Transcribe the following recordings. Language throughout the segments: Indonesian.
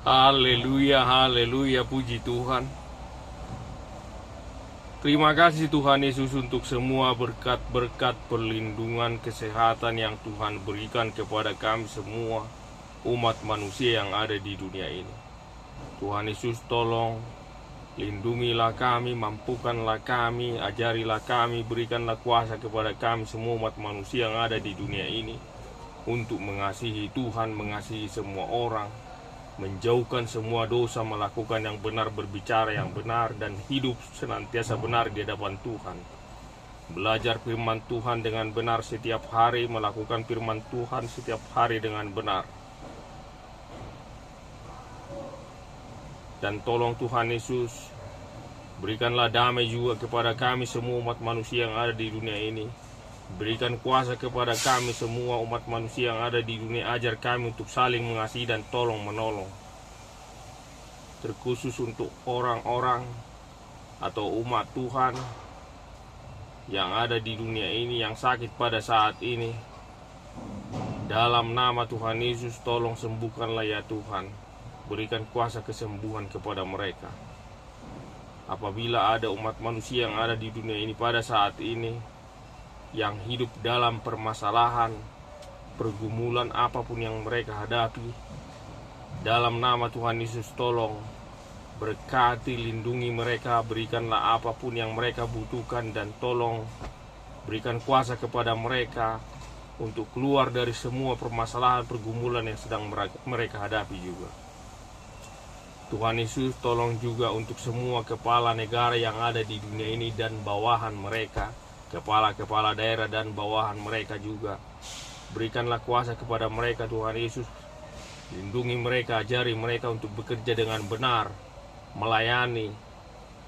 Haleluya, haleluya, puji Tuhan. Terima kasih Tuhan Yesus untuk semua berkat-berkat perlindungan kesehatan yang Tuhan berikan kepada kami semua umat manusia yang ada di dunia ini. Tuhan Yesus, tolong lindungilah kami, mampukanlah kami, ajarilah kami, berikanlah kuasa kepada kami semua umat manusia yang ada di dunia ini untuk mengasihi Tuhan, mengasihi semua orang, menjauhkan semua dosa, melakukan yang benar, berbicara yang benar, dan hidup senantiasa benar di hadapan Tuhan. Belajar firman Tuhan dengan benar setiap hari, melakukan firman Tuhan setiap hari dengan benar. Dan tolong Tuhan Yesus, berikanlah damai juga kepada kami semua umat manusia yang ada di dunia ini. Berikan kuasa kepada kami semua umat manusia yang ada di dunia. Ajar kami untuk saling mengasihi dan tolong menolong. Terkhusus untuk orang-orang atau umat Tuhan yang ada di dunia ini yang sakit pada saat ini. Dalam nama Tuhan Yesus, tolong sembuhkanlah ya Tuhan. Berikan kuasa kesembuhan kepada mereka. Apabila ada umat manusia yang ada di dunia ini pada saat ini yang hidup dalam permasalahan, pergumulan apapun yang mereka hadapi, dalam nama Tuhan Yesus tolong berkati, lindungi mereka, berikanlah apapun yang mereka butuhkan, dan tolong berikan kuasa kepada mereka untuk keluar dari semua permasalahan, pergumulan yang sedang mereka hadapi juga. Tuhan Yesus, tolong juga untuk semua kepala negara yang ada di dunia ini dan bawahan mereka, kepala-kepala daerah dan bawahan mereka juga. Berikanlah kuasa kepada mereka Tuhan Yesus. Lindungi mereka, ajari mereka untuk bekerja dengan benar, melayani,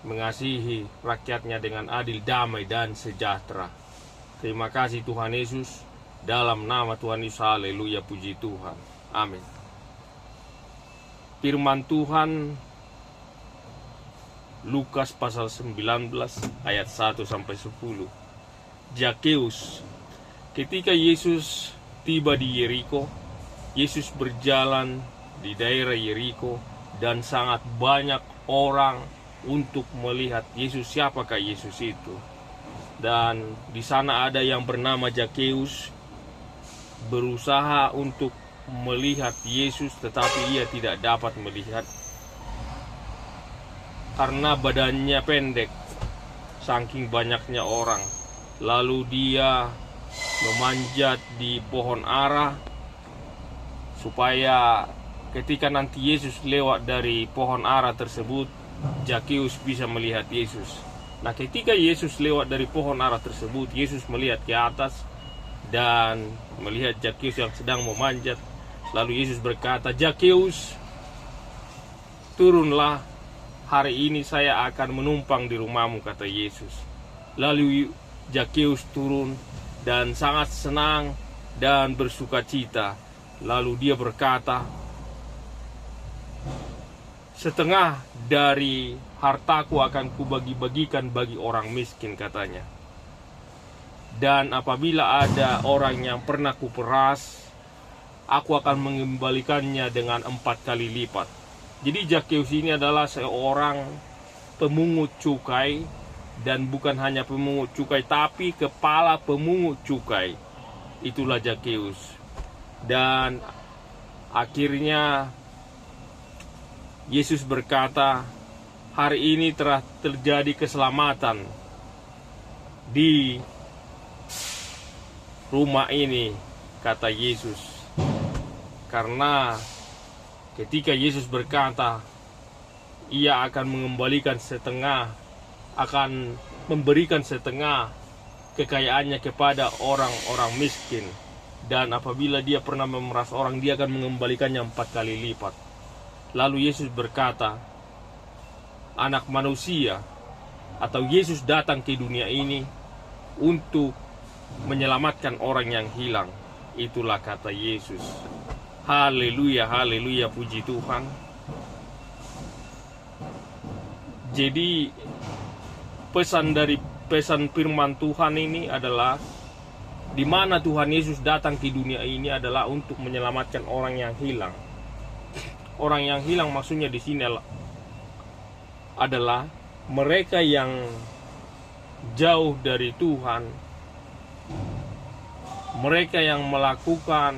mengasihi rakyatnya dengan adil, damai, dan sejahtera. Terima kasih Tuhan Yesus. Dalam nama Tuhan Yesus, haleluya, puji Tuhan. Amin. Firman Tuhan Lukas pasal 19 ayat 1-10. Zakeus. Ketika Yesus tiba di Yeriko, Yesus berjalan di daerah Yeriko dan sangat banyak orang untuk melihat Yesus. Siapakah Yesus itu? Dan di sana ada yang bernama Zakeus berusaha untuk melihat Yesus, tetapi ia tidak dapat melihat karena badannya pendek, saking banyaknya orang. Lalu dia memanjat di pohon ara supaya ketika nanti Yesus lewat dari pohon ara tersebut, Zakeus bisa melihat Yesus. Nah, ketika Yesus lewat dari pohon ara tersebut, Yesus melihat ke atas dan melihat Zakeus yang sedang memanjat. Lalu Yesus berkata, "Zakeus, turunlah, hari ini saya akan menumpang di rumahmu," kata Yesus. Lalu Zakeus turun dan sangat senang dan bersukacita. Lalu dia berkata, "Setengah dari hartaku akan kubagi-bagikan bagi orang miskin," katanya. "Dan apabila ada orang yang pernah kuperas, aku akan mengembalikannya dengan 4 kali lipat." Jadi Zakeus ini adalah seorang pemungut cukai, dan bukan hanya pemungut cukai, tapi kepala pemungut cukai. Itulah Zakeus. Dan akhirnya Yesus berkata, "Hari ini telah terjadi keselamatan di rumah ini," kata Yesus. Karena ketika Yesus berkata ia akan memberikan setengah kekayaannya kepada orang-orang miskin, dan apabila dia pernah memeras orang, dia akan mengembalikannya 4 kali lipat. Lalu Yesus berkata, Anak manusia atau Yesus datang ke dunia ini untuk menyelamatkan orang yang hilang. Itulah kata Yesus. Haleluya, haleluya, puji Tuhan. Jadi pesan firman Tuhan ini adalah di mana Tuhan Yesus datang ke dunia ini adalah untuk menyelamatkan orang yang hilang. Orang yang hilang maksudnya di sini adalah mereka yang jauh dari Tuhan, mereka yang melakukan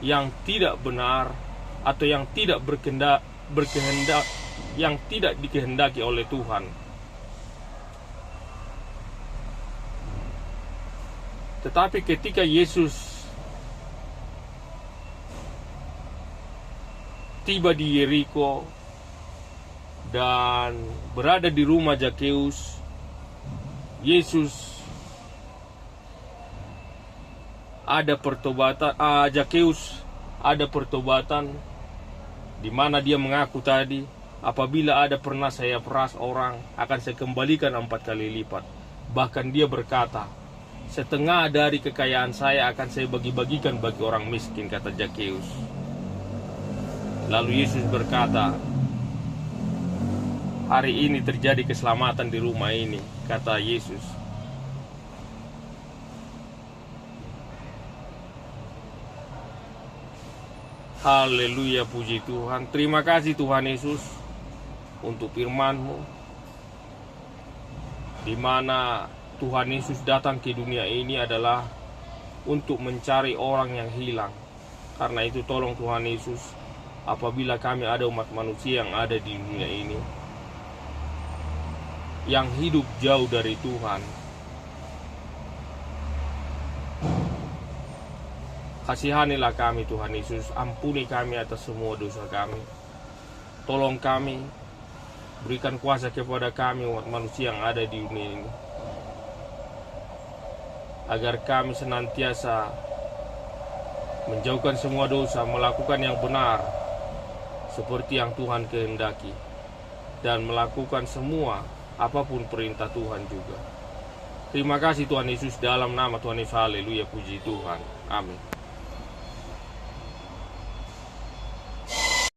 yang tidak benar atau yang tidak berkehendak, yang tidak dikehendaki oleh Tuhan. Tetapi ketika Yesus tiba di Yeriko dan berada di rumah Zakheus, Yesus ada pertobatan, Zakheus ada pertobatan, di mana dia mengaku tadi, apabila ada pernah saya peras orang, akan saya kembalikan 4 kali lipat. Bahkan dia berkata, setengah dari kekayaan saya akan saya bagi-bagikan bagi orang miskin, kata Zakheus. Lalu Yesus berkata, hari ini terjadi keselamatan di rumah ini, kata Yesus. Haleluya, puji Tuhan. Terima kasih Tuhan Yesus untuk firman-Mu, di mana Tuhan Yesus datang ke dunia ini adalah untuk mencari orang yang hilang. Karena itu tolong Tuhan Yesus, apabila kami ada umat manusia yang ada di dunia ini yang hidup jauh dari Tuhan, kasihanilah kami Tuhan Yesus, ampuni kami atas semua dosa kami. Tolong kami, berikan kuasa kepada kami umat manusia yang ada di dunia ini, agar kami senantiasa menjauhkan semua dosa, melakukan yang benar seperti yang Tuhan kehendaki, dan melakukan semua apapun perintah Tuhan juga. Terima kasih Tuhan Yesus, dalam nama Tuhan Yesus, haleluya, puji Tuhan, amin.